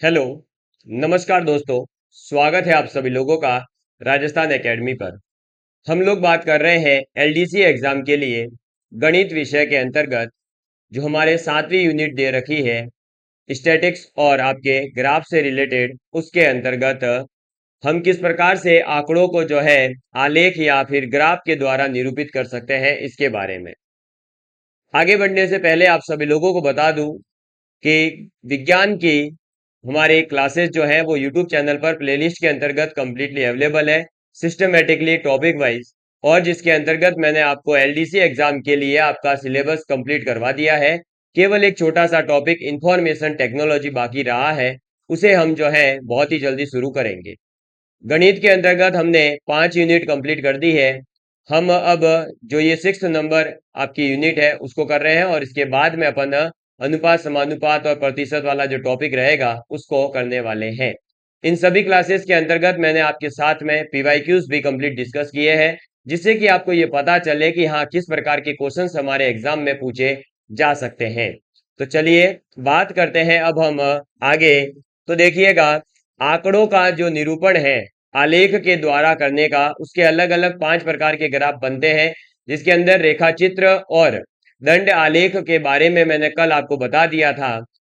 Hello, नमस्कार दोस्तों। स्वागत है आप सभी लोगों का राजस्थान एकेडमी पर। हम लोग बात कर रहे हैं एलडीसी एग्जाम के लिए गणित विषय के अंतर्गत जो हमारे 7वीं यूनिट दे रखी है स्टैटिक्स और आपके ग्राफ से रिलेटेड। उसके अंतर्गत हम किस प्रकार से आंकड़ों को जो है आलेख या फिर ग्राफ के द्वारा निरूपित कर सकते हैं इसके बारे में। आगे बढ़ने से पहले आप सभी लोगों को बता दूं कि विज्ञान की हमारी क्लासेस जो है वो यूट्यूब चैनल पर प्लेलिस्ट के अंतर्गत कंप्लीटली अवेलेबल है, सिस्टमेटिकली टॉपिक वाइज। और जिसके अंतर्गत मैंने आपको एलडीसी एग्जाम के लिए आपका सिलेबस कंप्लीट करवा दिया है। केवल एक छोटा सा टॉपिक इंफॉर्मेशन टेक्नोलॉजी बाकी रहा है, उसे हम जो है बहुत ही जल्दी शुरू करेंगे। गणित के अंतर्गत हमने 5 यूनिट कंप्लीट कर दी है। हम अब जो ये 6 नंबर आपकी यूनिट है उसको कर रहे हैं और इसके बाद में अपन अनुपात समानुपात और प्रतिशत वाला जो टॉपिक रहेगा उसको करने वाले हैं। इन सभी क्लासेस के अंतर्गत मैंने आपके साथ में पीवाईक्यूज भी कंप्लीट डिस्कस किए हैं, जिससे कि आपको ये पता चले कि हाँ किस प्रकार के क्वेश्चंस हमारे एग्जाम में पूछे जा सकते हैं। तो चलिए बात करते हैं अब हम आगे। तो देखिएगा, आंकड़ों का जो निरूपण है आलेख के द्वारा करने का, उसके अलग अलग 5 प्रकार के ग्राफ बनते हैं, जिसके अंदर रेखा चित्र और दंड आलेख के बारे में मैंने कल आपको बता दिया था।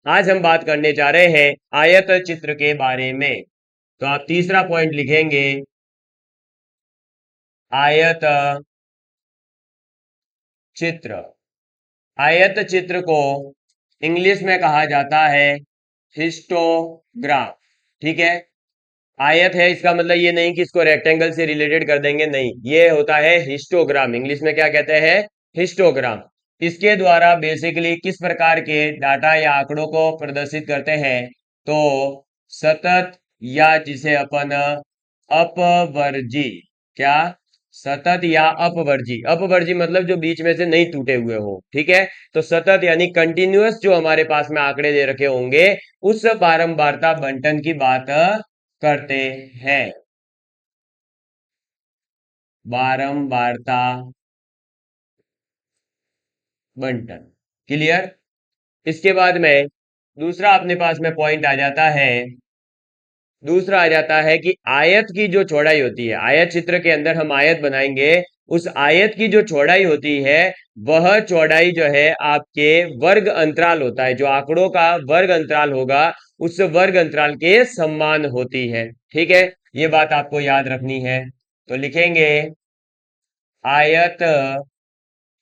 आज हम बात करने जा रहे हैं आयत चित्र के बारे में। तो आप तीसरा पॉइंट लिखेंगे आयत चित्र। आयत चित्र को इंग्लिश में कहा जाता है हिस्टोग्राफ। ठीक है, आयत है इसका मतलब ये नहीं कि इसको रेक्टेंगल से रिलेटेड कर देंगे, नहीं, ये होता है हिस्टोग्राम। इंग्लिश में क्या कहते हैं? हिस्टोग्राम। इसके द्वारा बेसिकली किस प्रकार के डाटा या आंकड़ों को प्रदर्शित करते हैं? तो सतत या जिसे अपन अपवर्जी, क्या? सतत या अपवर्जी। अपवर्जी मतलब जो बीच में से नहीं टूटे हुए हो। ठीक है, तो सतत यानी कंटिन्यूअस जो हमारे पास में आंकड़े दे रखे होंगे उस बारंबारता बंटन की बात करते हैं। बारंबारता बंटन। क्लियर? इसके बाद में दूसरा अपने पास में पॉइंट आ जाता है। दूसरा आ जाता है कि आयत की जो चौड़ाई होती है, आयत चित्र के अंदर हम आयत बनाएंगे, उस आयत की जो चौड़ाई होती है वह चौड़ाई जो है आपके वर्ग अंतराल होता है, जो आंकड़ों का वर्ग अंतराल होगा उस वर्ग अंतराल के समान होती है। ठीक है, ये बात आपको याद रखनी है। तो लिखेंगे आयत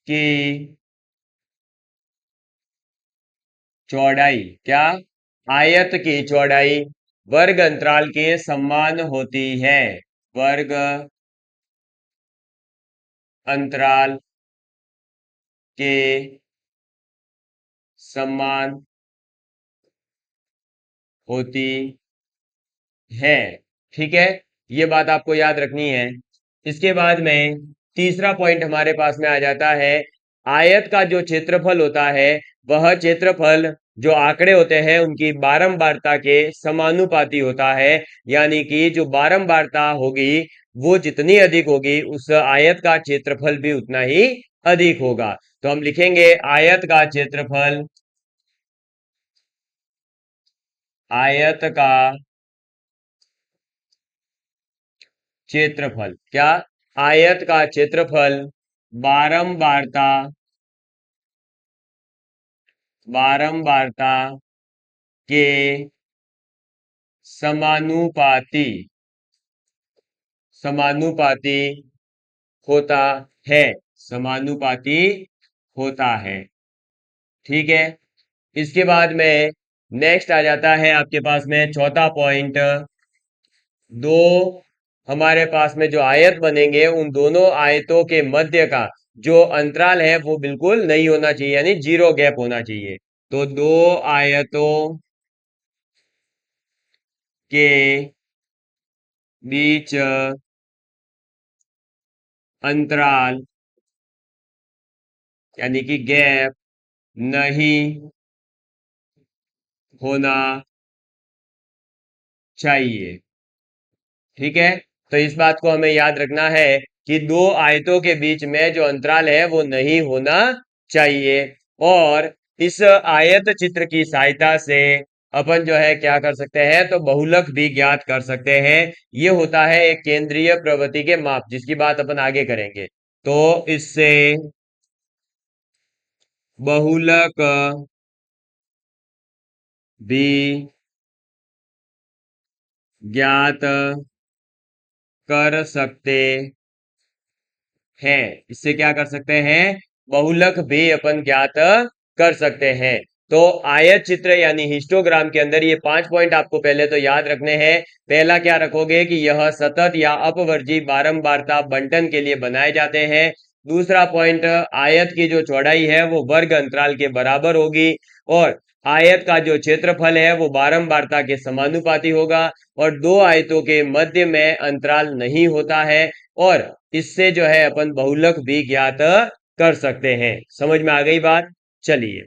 की चौड़ाई, क्या? आयत की चौड़ाई वर्ग अंतराल के समान होती है। वर्ग अंतराल के समान होती है। ठीक है, ये बात आपको याद रखनी है। इसके बाद में तीसरा पॉइंट हमारे पास में आ जाता है, आयत का जो क्षेत्रफल होता है वह क्षेत्रफल जो आंकड़े होते हैं उनकी बारंबारता के समानुपाती होता है। यानी कि जो बारंबारता होगी वो जितनी अधिक होगी उस आयत का क्षेत्रफल भी उतना ही अधिक होगा। तो हम लिखेंगे आयत का क्षेत्रफल, आयत का क्षेत्रफल, क्या? आयत का क्षेत्रफल बारंबारता, बारंबारता के समानुपाती, समानुपाती होता है, समानुपाती होता है। ठीक है, इसके बाद में नेक्स्ट आ जाता है आपके पास में चौथा पॉइंट। दो हमारे पास में जो आयत बनेंगे उन दोनों आयतों के मध्य का जो अंतराल है वो बिल्कुल नहीं होना चाहिए, यानी जीरो गैप होना चाहिए। तो दो आयतों के बीच अंतराल यानी कि गैप नहीं होना चाहिए। ठीक है, तो इस बात को हमें याद रखना है कि दो आयतों के बीच में जो अंतराल है वो नहीं होना चाहिए। और इस आयत चित्र की सहायता से अपन जो है क्या कर सकते हैं, तो बहुलक भी ज्ञात कर सकते हैं। ये होता है एक केंद्रीय प्रवृत्ति के माप, जिसकी बात अपन आगे करेंगे। तो इससे बहुलक भी ज्ञात कर सकते हैं। इससे क्या कर सकते हैं, बहुलक भी अपन ज्ञात कर सकते हैं। तो आयत चित्र यानी हिस्टोग्राम के अंदर ये 5 पॉइंट आपको पहले तो याद रखने हैं। पहला क्या रखोगे कि यह सतत या अपवर्जी बारंबारता बंटन के लिए बनाए जाते हैं। दूसरा पॉइंट, आयत की जो चौड़ाई है वो वर्ग अंतराल के बराबर होगी, और आयत का जो क्षेत्रफल है वो बारंबारता के समानुपाती होगा, और दो आयतों के मध्य में अंतराल नहीं होता है। और इससे जो है अपन बहुलक भी ज्ञात कर सकते हैं। समझ में आ गई बात? चलिए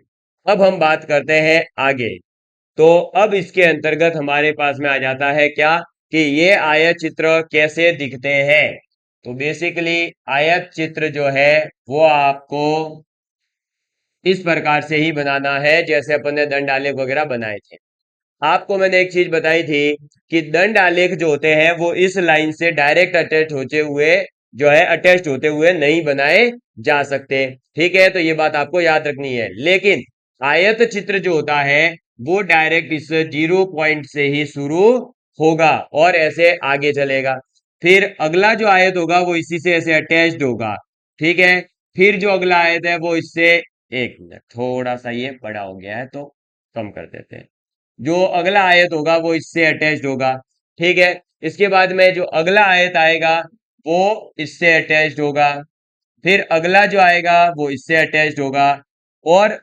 अब हम बात करते हैं आगे। तो अब इसके अंतर्गत हमारे पास में आ जाता है क्या, कि ये आयत चित्र कैसे दिखते हैं। तो बेसिकली आयत चित्र जो है वो आपको इस प्रकार से ही बनाना है जैसे अपन ने दंड आलेख वगैरह बनाए थे। आपको मैंने एक चीज बताई थी कि दंड आलेख जो होते हैं वो इस लाइन से डायरेक्ट अटैच होते हुए जो है अटैच होते हुए नहीं बनाए जा सकते। ठीक है, तो ये बात आपको याद रखनी है। लेकिन आयत चित्र जो होता है वो डायरेक्ट इस 0 पॉइंट से ही शुरू होगा और ऐसे आगे चलेगा। फिर अगला जो आयत होगा वो इसी से ऐसे अटैच्ड होगा। ठीक है, फिर जो अगला आयत है वो इससे, एक मिनट, थोड़ा सा ये बड़ा हो गया है तो कम कर देते हैं। जो अगला आयत होगा वो इससे अटैच्ड होगा। ठीक है, इसके बाद में जो अगला आयत आएगा वो इससे अटैच्ड होगा। फिर अगला जो आएगा वो इससे अटैच्ड होगा। और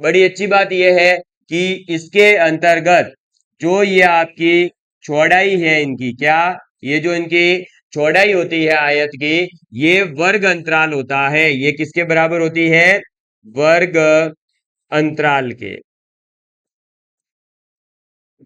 बड़ी अच्छी बात यह है कि इसके अंतर्गत जो ये आपकी चौड़ाई है इनकी, क्या, ये जो इनकी चौड़ाई होती है आयत की, ये वर्ग अंतराल होता है। ये किसके बराबर होती है, वर्ग अंतराल के।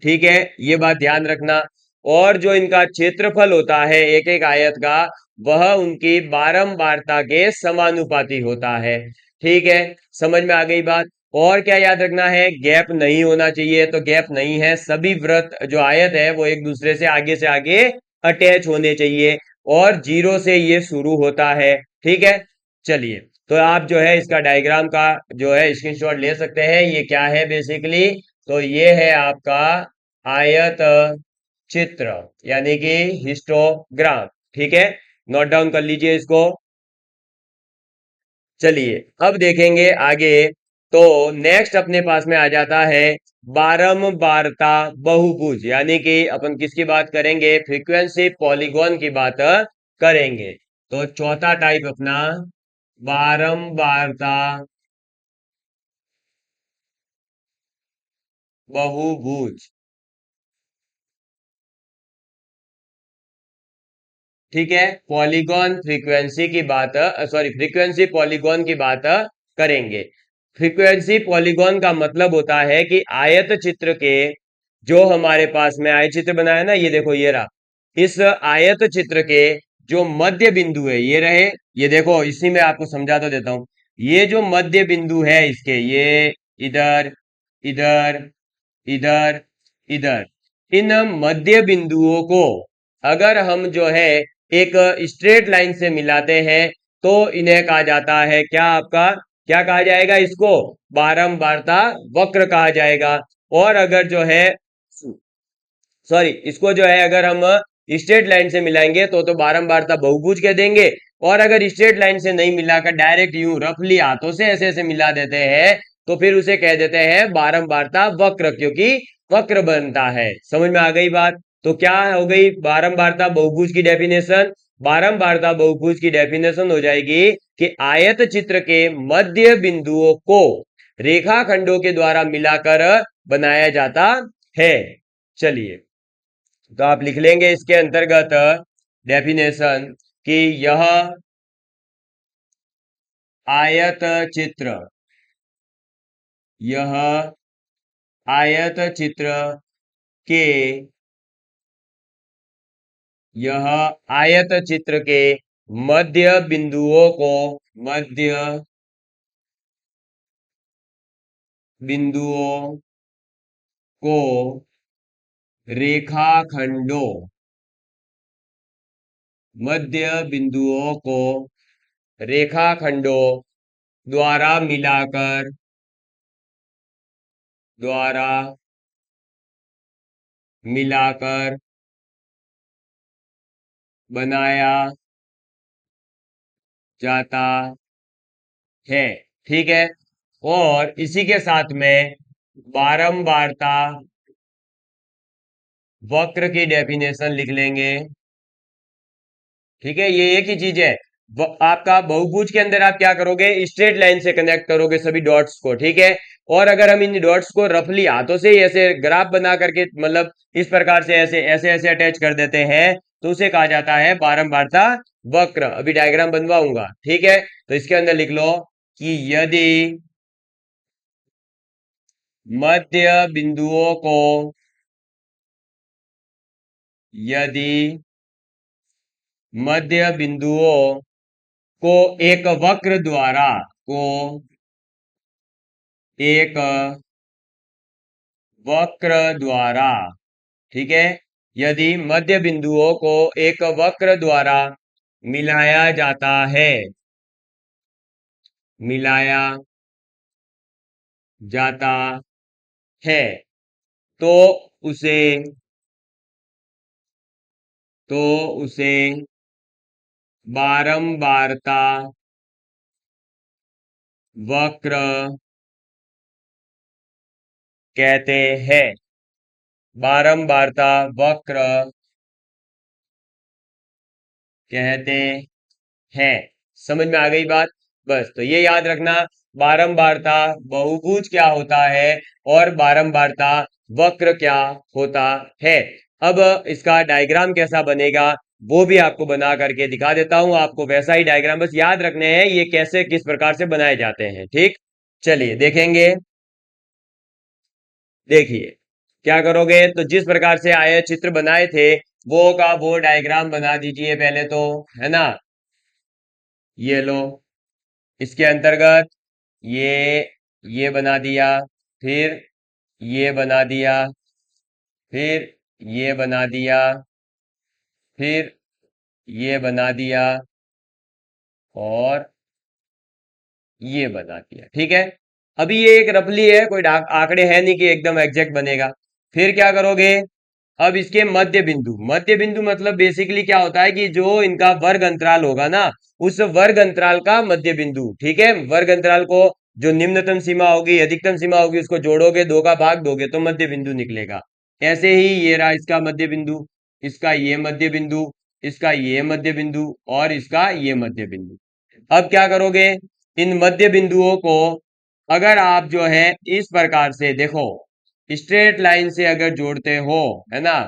ठीक है, ये बात ध्यान रखना। और जो इनका क्षेत्रफल होता है एक एक आयत का, वह उनकी बारंबारता के समानुपाती होता है। ठीक है, समझ में आ गई बात? और क्या याद रखना है, गैप नहीं होना चाहिए। तो गैप नहीं है, सभी वृत्त जो आयत है वो एक दूसरे से आगे अटैच होने चाहिए, और जीरो से ये शुरू होता है। ठीक है, चलिए, तो आप जो है इसका डायग्राम का जो है स्क्रीनशॉट ले सकते हैं। ये क्या है बेसिकली, तो ये है आपका आयत चित्र यानी कि हिस्टोग्राम। ठीक है, नोट डाउन कर लीजिए इसको। चलिए अब देखेंगे आगे। तो नेक्स्ट अपने पास में आ जाता है बारंबारता बहुभुज, यानी कि अपन किसकी बात करेंगे, फ्रीक्वेंसी पॉलीगॉन की बात करेंगे। तो चौथा टाइप अपना बारंबारता बहुभुज। ठीक है, पॉलीगॉन फ्रीक्वेंसी की बात, सॉरी, फ्रीक्वेंसी पॉलीगॉन की बात करेंगे। फ्रीक्वेंसी पॉलीगॉन का मतलब होता है कि आयत चित्र के, जो हमारे पास में आयत चित्र बनाया ना, ये देखो ये रहा, इस आयत चित्र के जो मध्य बिंदु है ये रहे। ये देखो, इसी में आपको समझा तो देता हूं। ये जो मध्य बिंदु है इसके, ये इधर, इधर, इधर, इधर, इन मध्य बिंदुओं को अगर हम जो है एक स्ट्रेट लाइन से मिलाते हैं तो इन्हें कहा जाता है क्या, आपका क्या कहा जाएगा इसको, बारंबारता वक्र कहा जाएगा। और अगर जो है, सॉरी, इसको जो है अगर हम स्ट्रेट लाइन से मिलाएंगे तो बारंबारता बहुभुज कह देंगे। और अगर स्ट्रेट लाइन से नहीं मिलाकर डायरेक्ट यूं रफली हाथों से ऐसे ऐसे मिला देते हैं तो फिर उसे कह देते हैं बारंबारता वक्र, क्योंकि वक्र बनता है। समझ में आ गई बात? तो क्या हो गई बारंबारता बहुभुज की डेफिनेशन? बारंबारता बहुभुज की डेफिनेशन हो जाएगी कि आयत चित्र के मध्य बिंदुओं को रेखाखंडों के द्वारा मिलाकर बनाया जाता है। चलिए, तो आप लिख लेंगे इसके अंतर्गत डेफिनेशन कि यह आयत चित्र, यह आयत चित्र के, यह आयत चित्र के मध्य बिंदुओं को, मध्य बिंदुओं को रेखाखंडों, मध्य बिंदुओं को रेखाखंडों द्वारा मिलाकर बनाया जाता है। ठीक है। और इसी के साथ में बारंबारता वक्र की डेफिनेशन लिख लेंगे। ठीक है, ये एक ही चीज है। आपका बहुभुज के अंदर आप क्या करोगे, स्ट्रेट लाइन से कनेक्ट करोगे सभी डॉट्स को। ठीक है। और अगर हम इन डॉट्स को रफली हाथों से ही ऐसे ग्राफ बना करके, मतलब इस प्रकार से ऐसे ऐसे ऐसे अटैच कर देते हैं, तो उसे कहा जाता है बारंबारता वक्र। अभी डायग्राम बनवाऊंगा। ठीक है। तो इसके अंदर लिख लो कि मध्य बिंदुओं को यदि मध्य बिंदुओं को एक वक्र द्वारा को एक वक्र द्वारा, ठीक है, यदि मध्य बिंदुओं को एक वक्र द्वारा मिलाया जाता है, मिलाया जाता है, तो उसे तो उसे बारंबारता वक्र कहते हैं। बारंबारता वक्र कहते हैं। समझ में आ गई बात? बस, तो ये याद रखना, बारंबारता बहुभुज क्या होता है और बारंबारता वक्र क्या होता है। अब इसका डायग्राम कैसा बनेगा वो भी आपको बना करके दिखा देता हूं। आपको वैसा ही डायग्राम बस याद रखने हैं, ये कैसे किस प्रकार से बनाए जाते हैं। ठीक, चलिए देखेंगे। देखिए क्या करोगे, तो जिस प्रकार से आयत चित्र बनाए थे वो का वो डायग्राम बना दीजिए पहले तो, है ना। ये लो, इसके अंतर्गत ये बना दिया, फिर ये बना दिया, फिर ये बना दिया, फिर ये बना दिया, और ये बना दिया। ठीक है। अभी ये एक रफली है, कोई आंकड़े है नहीं कि एकदम एग्जैक्ट बनेगा। फिर क्या करोगे, अब इसके मध्य बिंदु मतलब बेसिकली क्या होता है कि जो इनका वर्ग अंतराल होगा ना, उस वर्ग अंतराल का मध्य बिंदु। ठीक है। वर्ग अंतराल को जो निम्नतम सीमा होगी अधिकतम सीमा होगी उसको जोड़ोगे, दो का भाग दोगे तो मध्य बिंदु निकलेगा। ऐसे ही ये रहा इसका मध्य बिंदु, इसका ये मध्य बिंदु, इसका ये मध्य बिंदु, और इसका ये मध्य बिंदु। अब क्या करोगे, इन मध्य बिंदुओं को अगर आप जो है इस प्रकार से देखो, स्ट्रेट लाइन से अगर जोड़ते हो, है ना,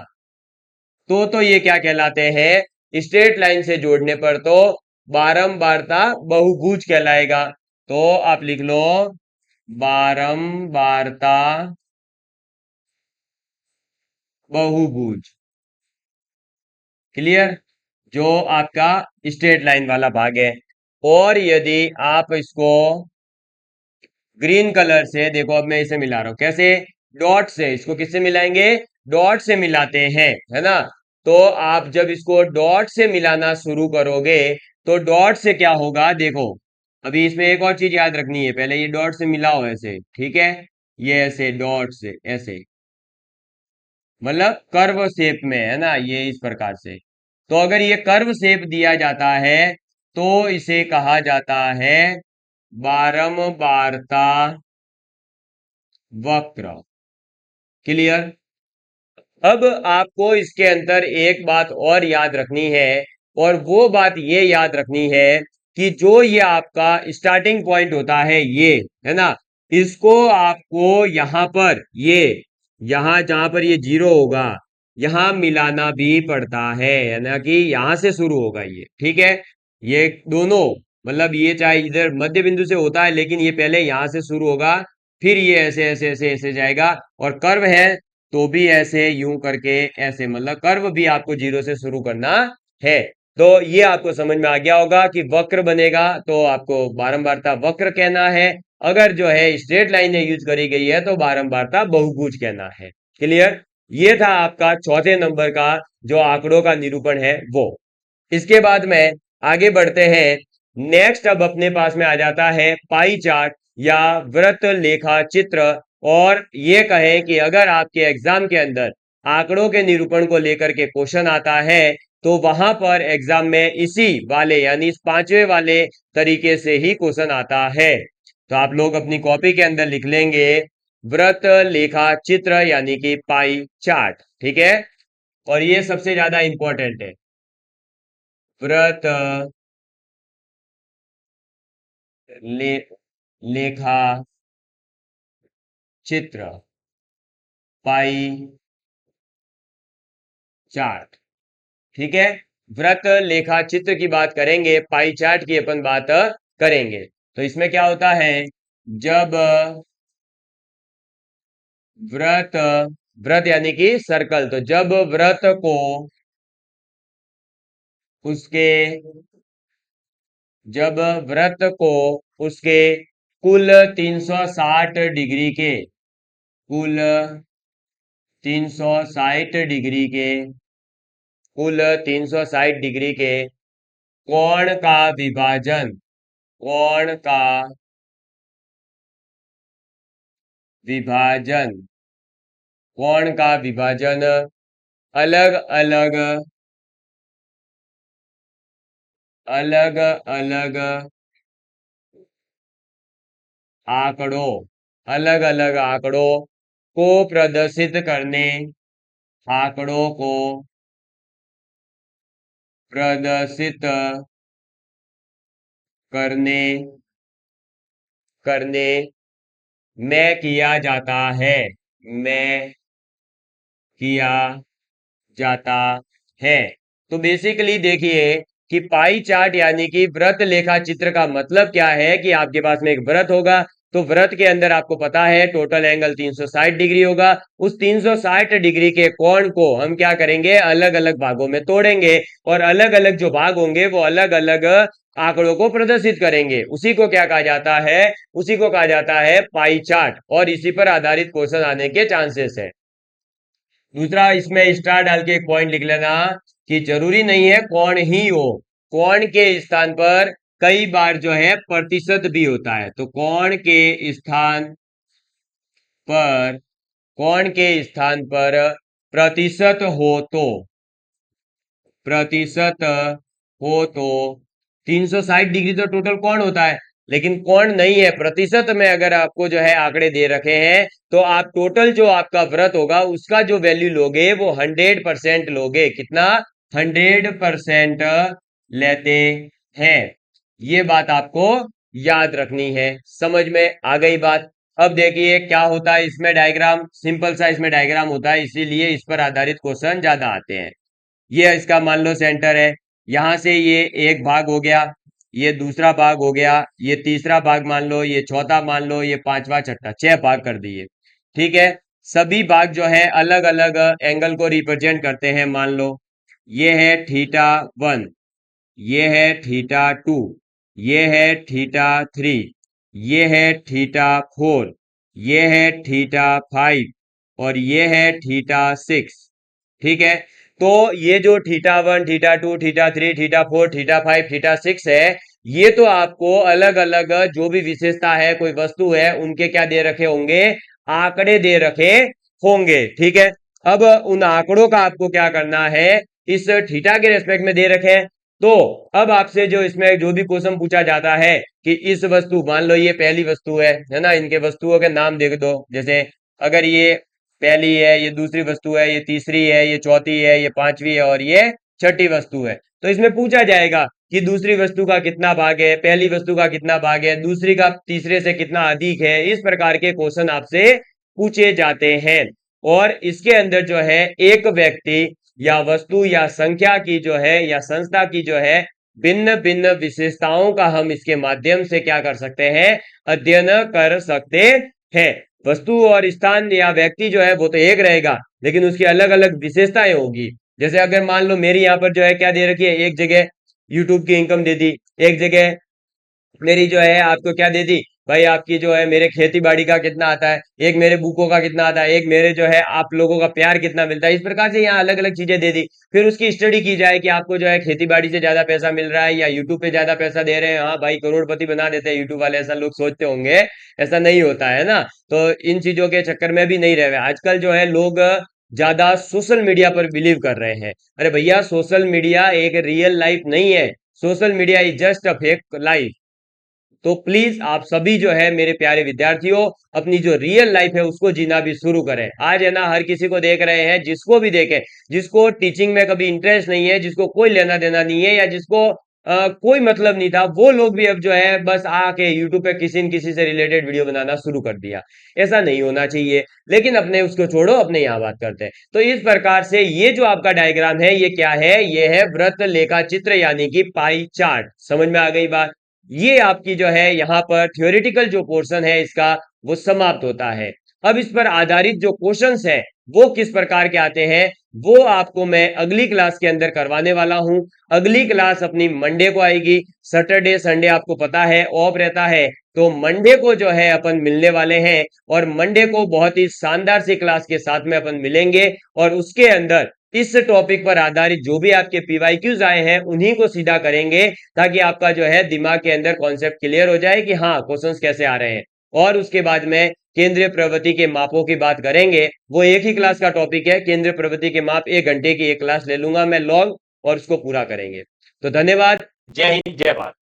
तो ये क्या कहलाते हैं, स्ट्रेट लाइन से जोड़ने पर तो बारंबारता बहुभुज कहलाएगा। तो आप लिख लो बारंबारता बहुभुज। क्लियर? जो आपका स्ट्रेट लाइन वाला भाग है। और यदि आप इसको ग्रीन कलर से देखो, अब मैं इसे मिला रहा हूं कैसे, डॉट से। इसको किससे मिलाएंगे, डॉट से मिलाते हैं, है ना। तो आप जब इसको डॉट से मिलाना शुरू करोगे तो डॉट से क्या होगा देखो। अभी इसमें एक और चीज याद रखनी है, पहले ये डॉट से मिलाओ ऐसे, ठीक है, ये ऐसे डॉट से ऐसे, मतलब कर्व शेप में, है ना, ये इस प्रकार से। तो अगर ये कर्व शेप दिया जाता है तो इसे कहा जाता है बारंबारता वक्र। क्लियर? अब आपको इसके अंदर एक बात और याद रखनी है, और वो बात ये याद रखनी है कि जो ये आपका स्टार्टिंग पॉइंट होता है, ये, है ना, इसको आपको यहां पर यहां जहां पर ये जीरो होगा यहां मिलाना भी पड़ता है ना, कि यहां से शुरू होगा ये। ठीक है। ये दोनों, मतलब ये चाहे इधर मध्य बिंदु से होता है लेकिन ये पहले यहां से शुरू होगा, फिर ये ऐसे ऐसे ऐसे ऐसे जाएगा, और कर्व है तो भी ऐसे यूं करके ऐसे, मतलब कर्व भी आपको जीरो से शुरू करना है। तो ये आपको समझ में आ गया होगा कि वक्र बनेगा तो आपको बारंबारता वक्र कहना है, अगर जो है स्ट्रेट लाइन यूज करी गई है तो बारंबारता बहुभुज कहना है। क्लियर? ये था आपका चौथे नंबर का जो आंकड़ों का निरूपण है वो। इसके बाद में आगे बढ़ते हैं। नेक्स्ट अब अपने पास में आ जाता है पाई चार्ट या वृत्त लेखा चित्र। और ये कहें कि अगर आपके एग्जाम के अंदर आंकड़ों के निरूपण को लेकर के क्वेश्चन आता है तो वहां पर एग्जाम में इसी वाले यानी इस पांचवे वाले तरीके से ही क्वेश्चन आता है। तो आप लोग अपनी कॉपी के अंदर लिख लेंगे वृत्त लेखा चित्र यानी कि पाई चार्ट। ठीक है, और ये सबसे ज्यादा इंपॉर्टेंट है। वृत्त ले, लेखा चित्र पाई चार्ट। ठीक है, वृत्त लेखा चित्र की बात करेंगे, पाई चार्ट की अपन बात करेंगे। तो इसमें क्या होता है, जब वृत्त वृत्त यानी कि सर्कल, तो जब वृत्त को उसके जब वृत्त को उसके कुल 360 डिग्री के कुल 360 डिग्री के कुल 360 डिग्री के कोण का विभाजन कोण का विभाजन कोण का विभाजन अलग अलग अलग अलग आंकड़ों अलग अलग आंकड़ों को प्रदर्शित करने आंकड़ों को प्रदर्शित करने करने में किया जाता है में किया जाता है। तो बेसिकली देखिए कि पाई चार्ट यानी कि वृत्त लेखा चित्र का मतलब क्या है कि आपके पास में एक वृत्त होगा, तो वृत्त के अंदर आपको पता है टोटल एंगल 360 डिग्री होगा। उस 360 डिग्री के कोण को हम क्या करेंगे, अलग अलग भागों में तोड़ेंगे और अलग अलग जो भाग होंगे वो अलग अलग आंकड़ों को प्रदर्शित करेंगे। उसी को क्या कहा जाता है, उसी को कहा जाता है पाई चार्ट, और इसी पर आधारित क्वेश्चन आने के चांसेस है। दूसरा, इसमें स्टार डाल के एक पॉइंट लिख लेना कि जरूरी नहीं है कोण ही हो, कोण के स्थान पर कई बार जो है प्रतिशत भी होता है। तो पर कोण के स्थान पर प्रतिशत प्रतिशत हो तो 360 डिग्री तो टोटल कोण होता है, लेकिन कोण नहीं है, प्रतिशत में अगर आपको जो है आंकड़े दे रखे हैं तो आप टोटल जो आपका वृत्त होगा उसका जो वैल्यू लोगे वो 100% लोगे। कितना? 100% लेते हैं। ये बात आपको याद रखनी है। समझ में आ गई बात? अब देखिए क्या होता है इसमें, डायग्राम सिंपल सा इसमें डायग्राम होता है, इसीलिए इस पर आधारित क्वेश्चन ज्यादा आते हैं। ये इसका मान लो सेंटर है, यहां से ये एक भाग हो गया, ये दूसरा भाग हो गया, ये तीसरा भाग मान लो, ये चौथा मान लो, ये पांचवा छठा, 6 भाग कर दिए। ठीक है, सभी भाग जो है अलग अलग एंगल को रिप्रेजेंट करते हैं। मान लो ये है θ1, ये है θ2, ये है θ3, ये है θ4, ये है θ5 और ये है θ6। ठीक है, तो ये जो θ1, θ2, θ3, θ4, θ5, θ6 है, ये तो आपको अलग अलग जो भी विशेषता है, कोई वस्तु है, उनके क्या दे रखे होंगे, आंकड़े दे रखे होंगे। ठीक है, अब उन आंकड़ों का आपको क्या करना है, इस थीटा के रेस्पेक्ट में दे रखे हैं। तो अब आपसे जो इसमें जो भी क्वेश्चन पूछा जाता है कि इस वस्तु, मान लो ये पहली वस्तु है ना, इनके वस्तुओं के नाम देख दो। जैसे अगर ये पहली है, ये दूसरी वस्तु है, ये तीसरी है, ये चौथी है, ये पांचवी है और ये छठी वस्तु है, तो इसमें पूछा जाएगा कि दूसरी वस्तु का कितना भाग है, पहली वस्तु का कितना भाग है, दूसरी का तीसरे से कितना अधिक है। इस प्रकार के क्वेश्चन आपसे पूछे जाते हैं। और इसके अंदर जो है एक व्यक्ति या वस्तु या संख्या की जो है या संस्था की जो है भिन्न भिन्न विशेषताओं का हम इसके माध्यम से क्या कर सकते हैं, अध्ययन कर सकते हैं। वस्तु और स्थान या व्यक्ति जो है वो तो एक रहेगा, लेकिन उसकी अलग अलग विशेषताएं होगी। जैसे अगर मान लो मेरी यहाँ पर जो है क्या दे रखी है, एक जगह यूट्यूब की इनकम दे दी, एक जगह मेरी जो है आपको क्या दे दी, भाई आपकी जो है मेरे खेती बाड़ी का कितना आता है, एक मेरे बुकों का कितना आता है, एक मेरे जो है आप लोगों का प्यार कितना मिलता है, इस प्रकार से यहाँ अलग अलग चीजें दे दी। फिर उसकी स्टडी की जाए कि आपको जो है खेती बाड़ी से ज्यादा पैसा मिल रहा है या यूट्यूब पे ज्यादा पैसा दे रहे हैं, हाँ भाई करोड़पति बना देते हैं यूट्यूब वाले, ऐसा लोग सोचते होंगे, ऐसा नहीं होता है ना। तो इन चीजों के चक्कर में भी नहीं रह रहे आजकल जो है लोग ज्यादा सोशल मीडिया पर बिलीव कर रहे हैं। अरे भैया सोशल मीडिया एक रियल लाइफ नहीं है, social media is just a fake life. तो प्लीज आप सभी जो है मेरे प्यारे विद्यार्थियों, अपनी जो रियल लाइफ है उसको जीना भी शुरू करें। आज है ना हर किसी को देख रहे हैं, जिसको भी देखें, जिसको टीचिंग में कभी इंटरेस्ट नहीं है, जिसको कोई लेना देना नहीं है, या जिसको कोई मतलब नहीं था, वो लोग भी अब जो है बस आके यूट्यूब पे किसी न किसी से रिलेटेड वीडियो बनाना शुरू कर दिया। ऐसा नहीं होना चाहिए। लेकिन अपने उसको छोड़ो, अपने यहाँ बात करते हैं। तो इस प्रकार से ये जो आपका डायग्राम है ये क्या है, ये है वृत्त लेखा चित्र यानी कि पाई चार्ट। समझ में आ गई बात। ये आपकी जो है यहाँ पर थ्योरेटिकल जो पोर्शन है इसका वो समाप्त होता है। अब इस पर आधारित जो क्वेश्चंस है वो किस प्रकार के आते हैं वो आपको मैं अगली क्लास के अंदर करवाने वाला हूं। अगली क्लास अपनी मंडे को आएगी। सैटरडे संडे आपको पता है ऑफ रहता है, तो मंडे को जो है अपन मिलने वाले हैं, और मंडे को बहुत ही शानदार सी क्लास के साथ में अपन मिलेंगे, और उसके अंदर इस टॉपिक पर आधारित जो भी आपके पीवाईक्यूज आए हैं उन्हीं को सीधा करेंगे, ताकि आपका जो है दिमाग के अंदर कॉन्सेप्ट क्लियर हो जाए कि हाँ क्वेश्चंस कैसे आ रहे हैं। और उसके बाद में केंद्रीय प्रवृत्ति के मापों की बात करेंगे। वो एक ही क्लास का टॉपिक है, केंद्रीय प्रवृत्ति के माप 1 घंटे की एक क्लास ले लूंगा मैं लॉन्ग, और उसको पूरा करेंगे। तो धन्यवाद। जय हिंद, जय भारत।